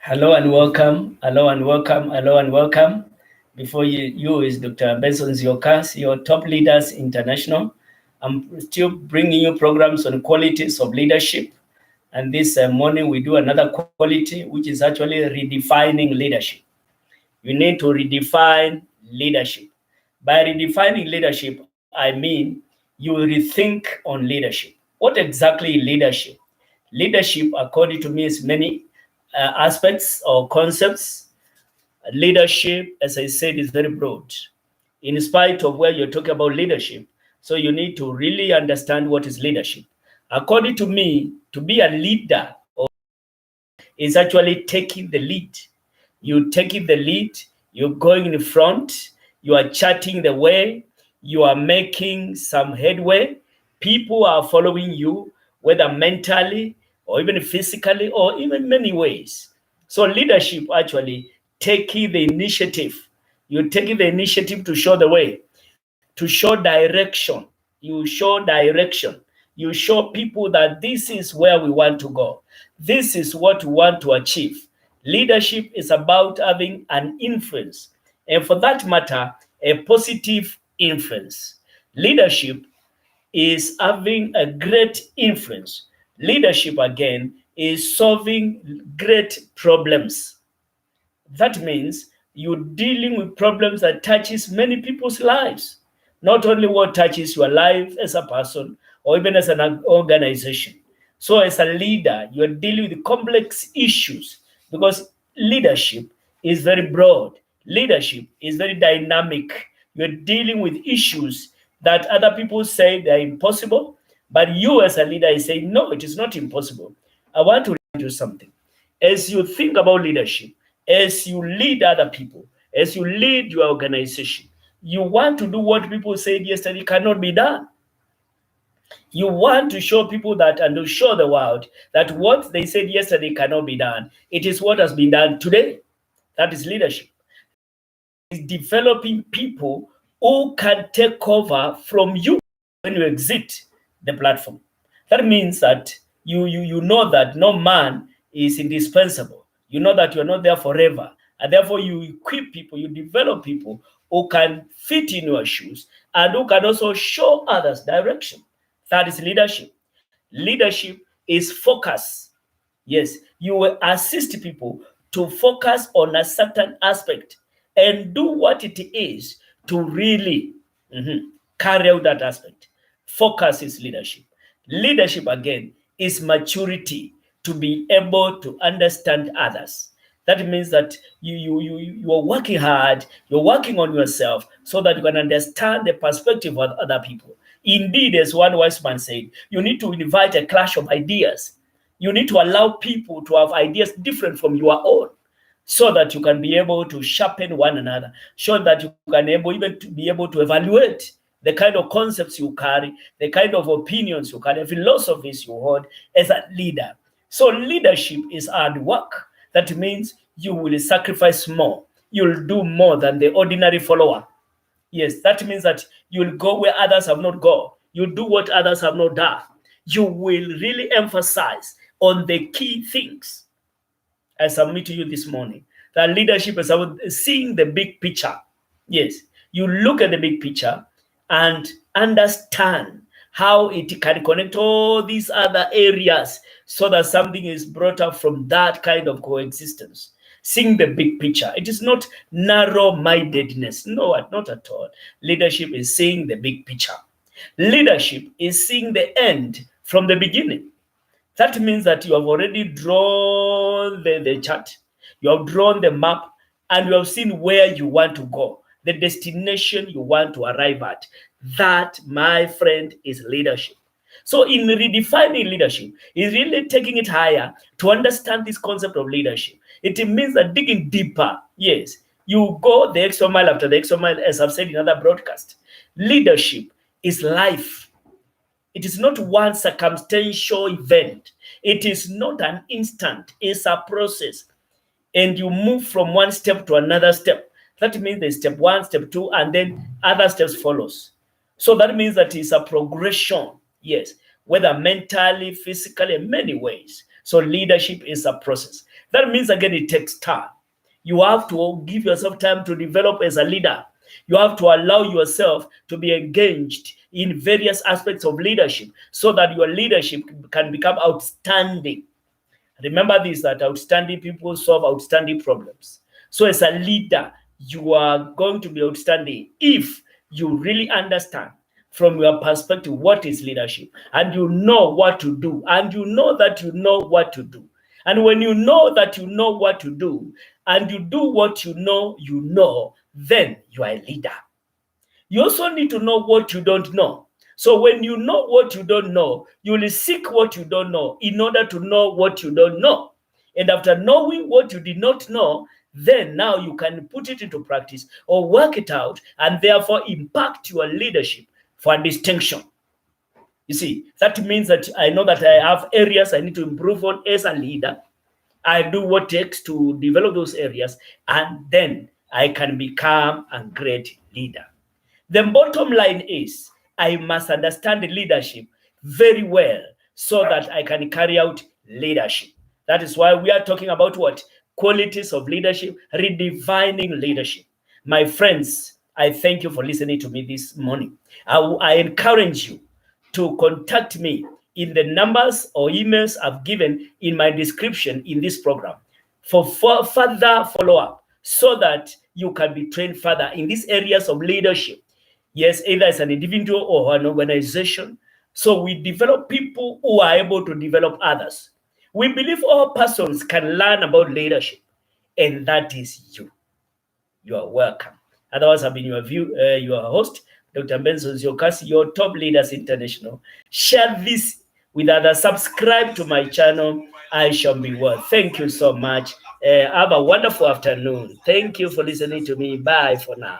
Hello and welcome. Hello and welcome. Hello and welcome. Before you is Dr. Benson Ziokas, your top leaders international. I'm still bringing you programs on qualities of leadership. And this morning we do another quality, which is actually redefining leadership. You need to redefine leadership. By redefining leadership, I mean you rethink on leadership. What exactly is leadership? Leadership, according to me, is many aspects or concepts. Leadership, as I said, is very broad. In spite of where you're talking about leadership, so you need to really understand what is leadership. According to me, to be a leader is actually taking the lead. You taking the lead, you're going in front, you are charting the way, you are making some headway. People are following you, whether mentally or even physically or even many ways. So leadership actually taking the initiative. You're taking the initiative to show the way, to show direction. You show direction. You show people that this is where we want to go. This is what we want to achieve. Leadership is about having an influence, and for that matter, a positive influence. Leadership is having a great influence. Leadership, again, is solving great problems. That means you're dealing with problems that touches many people's lives. Not only what touches your life as a person or even as an organization. So as a leader, you're dealing with complex issues because leadership is very broad. Leadership is very dynamic. You're dealing with issues that other people say they're impossible, but you as a leader is saying, no, it is not impossible. I want to remind you something. As you think about leadership, as you lead other people, as you lead your organization, you want to do what people said yesterday cannot be done. You want to show people that and to show the world that what they said yesterday cannot be done. It is what has been done today. That is leadership. It's developing people who can take over from you when you exit the platform. That means that you know that no man is indispensable. You know that you're not there forever. And therefore you equip people, you develop people who can fit in your shoes and who can also show others direction. That is leadership. Leadership is focus. Yes, you will assist people to focus on a certain aspect and do what it is to really carry out that aspect. Focus is leadership. Leadership, again, is maturity to be able to understand others. That means that you are working hard, you're working on yourself so that you can understand the perspective of other people. Indeed, as one wise man said, you need to invite a clash of ideas. You need to allow people to have ideas different from your own so that you can be able to sharpen one another, so that you can even to be able to evaluate the kind of concepts you carry, the kind of opinions you carry, philosophies you hold as a leader. So leadership is hard work. That means you will sacrifice more. You'll do more than the ordinary follower. Yes, that means that you'll go where others have not gone. You do what others have not done. You will really emphasize on the key things. I submit to you this morning that leadership is about seeing the big picture. Yes, you look at the big picture and understand how it can connect all these other areas so that something is brought up from that kind of coexistence. Seeing the big picture. It is not narrow mindedness. No, not at all. Leadership is seeing the big picture. Leadership is seeing the end from the beginning. That means that you have already drawn the chart, you have drawn the map, and you have seen where you want to go, the destination you want to arrive at. That, my friend, is leadership. So, in redefining leadership, is really taking it higher to understand this concept of leadership. It means that digging deeper. Yes, you go the extra mile after the extra mile, as I've said in other broadcasts. Leadership is life. It is not one circumstantial event. It is not an instant. It's a process. And you move from one step to another step. That means there's step one, step two, and then other steps follows. So that means that it's a progression. Yes. Whether mentally, physically, in many ways. So leadership is a process. That means, again, it takes time. You have to give yourself time to develop as a leader. You have to allow yourself to be engaged in various aspects of leadership so that your leadership can become outstanding. Remember this, that outstanding people solve outstanding problems. So as a leader, you are going to be outstanding if you really understand from your perspective what is leadership, and you know what to do, and you know that you know what to do. And when you know that you know what to do, and you do what you know, then you are a leader. You also need to know what you don't know. So when you know what you don't know, you will seek what you don't know in order to know what you don't know. And after knowing what you did not know, then now you can put it into practice or work it out and therefore impact your leadership for distinction. You see, that means that I know that I have areas I need to improve on as a leader. I do what takes to develop those areas, and then I can become a great leader. The bottom line is I must understand the leadership very well so that I can carry out leadership. That is why we are talking about what? Qualities of leadership, redefining leadership. My friends, I thank you for listening to me this morning. I encourage you to contact me in the numbers or emails I've given in my description in this program for further follow-up so that you can be trained further in these areas of leadership. Yes, either as an individual or an organization. So we develop people who are able to develop others. We believe all persons can learn about leadership, and that is you. You are welcome. Otherwise, I've been your host, Dr. Benson Ziokasi, your Top Leaders International. Share this with others. Subscribe to my channel. I shall be well. Thank you so much. Have a wonderful afternoon. Thank you for listening to me. Bye for now.